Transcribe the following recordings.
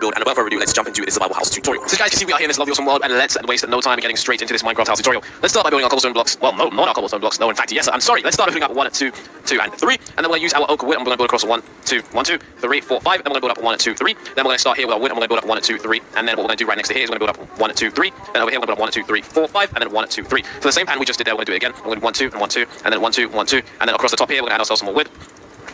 build, and without further ado, let's jump into this survival house tutorial. So as you guys can see, we are here in this lovely awesome world, and let's waste no time in getting straight into this Minecraft house tutorial. Let's start by building our cobblestone blocks. Well, no, not our cobblestone blocks. No, in fact, yes, I'm sorry. Let's start by putting up 1, 2, 2, and 3, and then we're going to use our oak wood, and we're going to build across 1, 2, 1, 2, 3, 4, 5, and then we're going to build up 1, 2, 3. Then we're going to start here with our wood, and we're going to build up 1, 2, 3, and then what we're going to do right next to here is we're going to build up 1, 2, 3, and over here we're going to build up 1, 2, 3, 4, 5, and then 1, 2, 3. So the same pattern we just did there, we're going to do it again. We're going to do 1, 2, and 1, 2, and then 1, 2, 1, 2, and then across the top here we're going to add ourselves some more wood.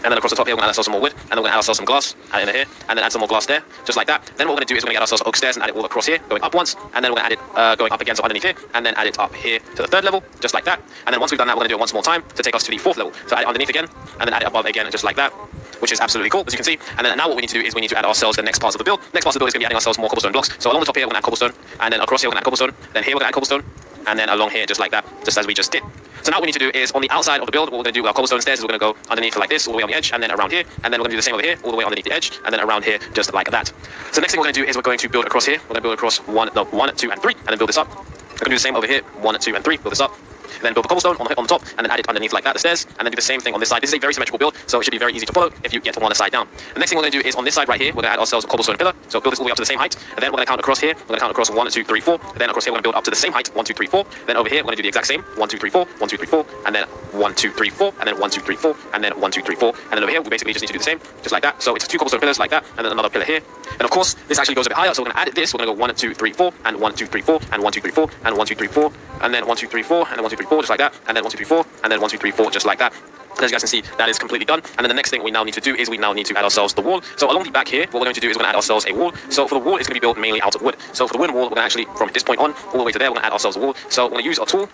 And then across the top here, we're going to add ourselves some more wood, and then we're going to add ourselves some glass, add it in here, and then add some more glass there, just like that. Then what we're going to do is we're going to get ourselves oak stairs and add it all across here, going up once, and then we're going to add it going up again, so underneath here, and then add it up here to the 3rd level, just like that. And then once we've done that, we're going to do it once more time to take us to the 4th level. So add it underneath again, and then add it above again, just like that, which is absolutely cool, as you can see. And then now what we need to do is we need to add ourselves the next parts of the build. Next parts of the build is going to be adding ourselves more cobblestone blocks. So along the top here, we're going to add cobblestone, and then across here, we're going to add cobblestone, then here we're going to add cobblestone, and then along here, just like that, just as we just did. So now what we need to do is on the outside of the build, what we're going to do with our cobblestone stairs is we're going to go underneath like this, all the way on the edge, and then around here, and then we're going to do the same over here, all the way underneath the edge, and then around here, just like that. So next thing we're going to do is we're going to build across here. We're going to build across 1, 2, and 3, and then build this up. We're going to do the same over here, 1, 2, and 3, build this up. And then build the cobblestone on the top, and then add it underneath like that, the stairs, and then do the same thing on this side. This is a very symmetrical build, so it should be very easy to follow if you get on the side down. The next thing we're going to do is on this side right here, we're going to add ourselves a cobblestone pillar. So build this all the way up to the same height, and then we're going to count across here. We're going to count across 1, 2, 3, 4. Then across here we're going to build up to the same height, 1, 2, 3, 4. Then over here we're going to do the exact same, 1, 2, 3, 4, 1, 2, 3, 4, and then 1, 2, 3, 4, and then 1, 2, 3, 4, and then 1, 2, 3, 4, and then over here we basically just need to do the same, just like that. So it's 2 cobblestone pillars like that, and then another pillar here. And of course this actually goes a bit higher, so we're going to add this. We're going to go 1, 2, 3, 4, and 1, 2, 3, 4, and 1, 2, 3, 4, and 1, 2, 3, 4, and then 1, 2, 3, 4, and then 1, 2, 3, 4, just like that, and then 1, 2, 3, 4, and then 1, 2, 3, 4, just like that. As you guys can see, that is completely done. And then the next thing we now need to do is we now need to add ourselves the wall. So along the back here, what we're going to do is we're going to add ourselves a wall. So for the wall, it's going to be built mainly out of wood. So for the wooden wall, we're going to actually, from this point on, all the way to there, we're going to add ourselves a wall. So we're going to use our tool.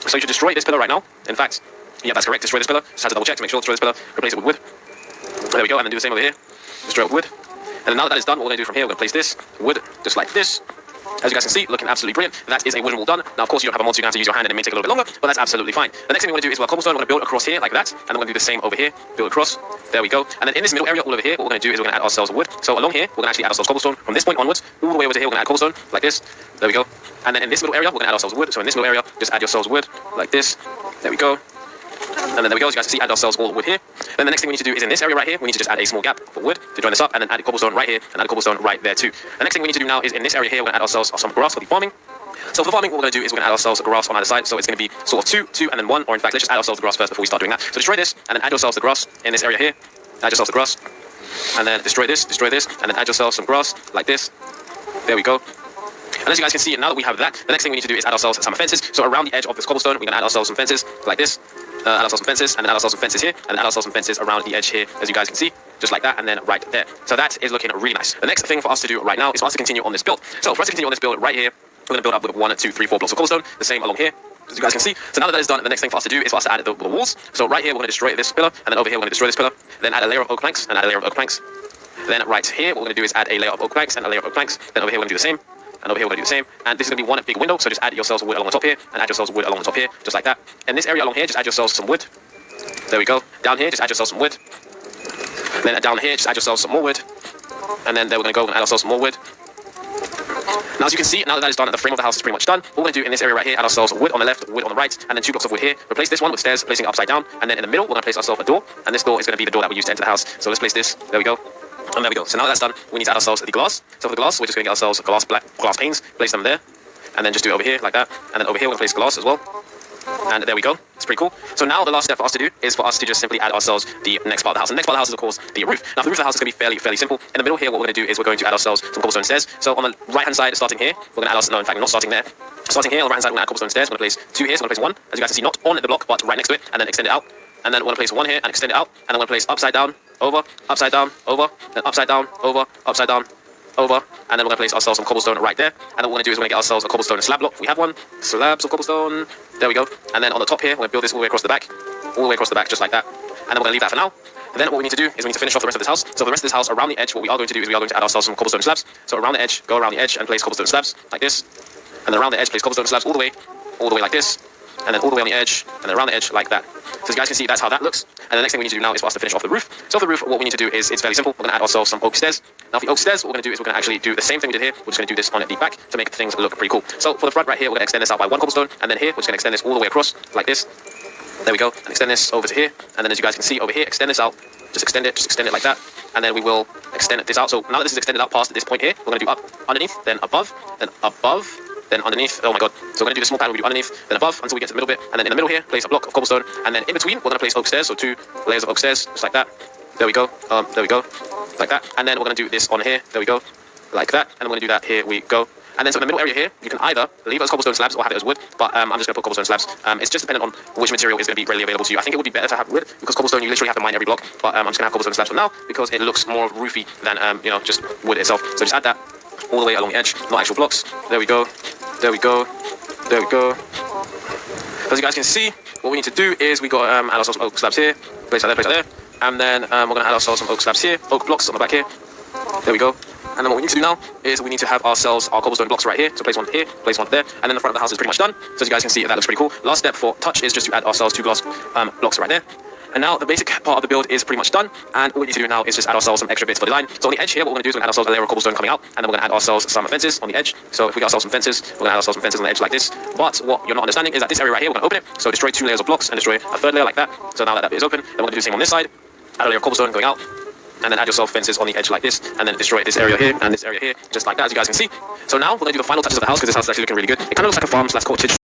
So you should destroy this pillar right now. In fact, yeah, that's correct. Destroy this pillar. Just have to double check to make sure. Destroy this pillar. Replace it with wood. There we go. And then do the same over here. Destroy it with wood. And then now that is done, what we're going to do from here, we're going to place this wood just like this. As you guys can see, looking absolutely brilliant. That is a wooden wall done. Now, of course, you don't have a mod, so you're going to have to use your hand, and it may take a little bit longer, but that's absolutely fine. The next thing we're going to do is, well, cobblestone, we're going to build across here like that, and then we're going to do the same over here, build across. There we go. And then in this middle area, all over here, what we're going to do is we're going to add ourselves wood. So along here, we're going to actually add ourselves cobblestone. From this point onwards, all the way over to here, we're going to add cobblestone like this. There we go. And then in this middle area, we're going to add ourselves wood. So in this middle area, just add yourselves wood like this. There we go. And then there we go, as you guys can see, add ourselves all the wood here. Then the next thing we need to do is in this area right here, we need to just add a small gap for wood to join this up, and then add a cobblestone right here, and add a cobblestone right there too. The next thing we need to do now is in this area here, we're going to add ourselves some grass for the farming. So for the farming, what we're going to do is we're going to add ourselves grass on either side. So it's going to be sort of 2, 2, and then 1, or in fact, let's just add ourselves the grass first before we start doing that. So destroy this, and then add yourselves the grass in this area here. Add yourselves the grass, and then destroy this, and then add yourselves some grass like this. There we go. And as you guys can see, now that we have that, the next thing we need to do is add ourselves some fences. So around the edge of this cobblestone, we're going to add ourselves some fences like this. Add ourselves some fences, and then add ourselves some fences here, and then add ourselves some fences around the edge here, as you guys can see, just like that, and then right there. So that is looking really nice. The next thing for us to do right now is for us to continue on this build. So for us to continue on this build right here, we're going to build up with 1, 2, 3, 4 blocks of cobblestone, the same along here, as you guys can see. So now that is done, the next thing for us to do is for us to add the walls. So right here, we're going to destroy this pillar, and then over here, we're going to destroy this pillar, then add a layer of oak planks, and add a layer of oak planks. Then right here, what we're going to do is add a layer of oak planks, and a layer of oak planks. Then over here, we're going to do the same. And over here we're going to do the same, and this is going to be one big window, so just add yourselves wood along the top here, and add yourselves wood along the top here, just like that. And this area along here, just add yourselves some wood. There we go. Down here, just add yourselves some wood. Then down here, just add yourselves some more wood. And then there we're going to go and add ourselves some more wood. Now as you can see, now that is done, the frame of the house is pretty much done. What we're going to do in this area right here, add ourselves wood on the left, wood on the right, and then 2 blocks of wood here. Replace this one with stairs, placing it upside down, and then in the middle, we're going to place ourselves a door, and this door is going to be the door that we use to enter the house. So let's place this. There we go. And there we go. So now that that's done, we need to add ourselves the glass. So for the glass, we're just going to get ourselves glass panes, place them there, and then just do it over here like that. And then over here, we're going to place glass as well. And there we go. It's pretty cool. So now the last step for us to do is for us to just simply add ourselves the next part of the house. And the next part of the house is, of course, the roof. Now, the roof of the house is going to be fairly simple. In the middle here, what we're going to do is we're going to add ourselves some cobblestone stairs. So on the right-hand side, starting here, we're going to add ourselves, no, in fact, not starting there. Starting here on the right-hand side, we're going to add cobblestone stairs. We're going to place 2 here, so we're going to place 1, as you guys can see, not on the block, but right next to it, and then extend it out. And then we're going to place 1 here and extend it out. And then we're going to place upside down, over, upside down, over, then upside down, over, upside down, over, and then we're going to place ourselves some cobblestone right there. And then what we're going to do is we're going to get ourselves a cobblestone slab block. We have one. Slabs of cobblestone. There we go. And then on the top here, we're going to build this all the way across the back. All the way across the back, just like that. And then we're going to leave that for now. And then what we need to do is we need to finish off the rest of this house. So the rest of this house, around the edge, what we are going to do is we are going to add ourselves some cobblestone slabs. So around the edge, go around the edge and place cobblestone slabs like this. And then around the edge, place cobblestone slabs all the way like this. And then all the way on the edge, and then around the edge like that. So as you guys can see, that's how that looks. And the next thing we need to do now is for us to finish off the roof. So for the roof, what we need to do is, it's fairly simple. We're going to add ourselves some oak stairs. Now for the oak stairs, what we're going to do is we're going to actually do the same thing we did here. We're just going to do this on the back to make things look pretty cool. So for the front right here, we're going to extend this out by 1 cobblestone. And then here, we're just going to extend this all the way across like this. There we go. And extend this over to here. And then as you guys can see over here, extend this out. Just extend it like that. and then we will extend this out. So now that this is extended out past this point here, we're going to do up, underneath, then above, then underneath. Oh my god. So we're going to do the small pattern, we do underneath, then above, until we get to the middle bit, and then in the middle here, place a block of cobblestone, and then in between, we're going to place oak stairs, so 2 layers of oak stairs, just like that. There we go, like that. And then we're going to do this on here, there we go, like that. And we're going to do that, here we go. And then so in the middle area here, you can either leave it as cobblestone slabs or have it as wood, but I'm just going to put cobblestone slabs. It's just dependent on which material is going to be readily available to you. I think it would be better to have wood, because cobblestone, you literally have to mine every block, but I'm just going to have cobblestone slabs for now, because it looks more roofy than, just wood itself. So just add that all the way along the edge, not actual blocks. There we go, there we go, there we go. As you guys can see, what we need to do is we got add ourselves some oak slabs here, place that there, and then we're going to add ourselves some oak slabs here, oak blocks on the back here. There we go. And then what we need to do now is we need to have ourselves our cobblestone blocks right here. So place one here, place one there, and then the front of the house is pretty much done. So as you guys can see, that looks pretty cool. Last step for touch is just to add ourselves 2 glass blocks right there. And now the basic part of the build is pretty much done. And all we need to do now is just add ourselves some extra bits for design. So on the edge here, what we're going to do is we're going to add ourselves a layer of cobblestone coming out, and then we're going to add ourselves some fences on the edge. So if we get ourselves some fences, we're going to add ourselves some fences on the edge like this. But what you're not understanding is that this area right here, we're going to open it. So destroy 2 layers of blocks and destroy a 3rd layer like that. So now that that bit is open, then we're going to do the same on this side. Add a layer of cobblestone going out, and then add yourself fences on the edge like this, and then destroy this area here and this area here, just like that, as you guys can see. So now we're going to do the final touches of the house, because this house is actually looking really good. It kind of looks like a farm / cottage.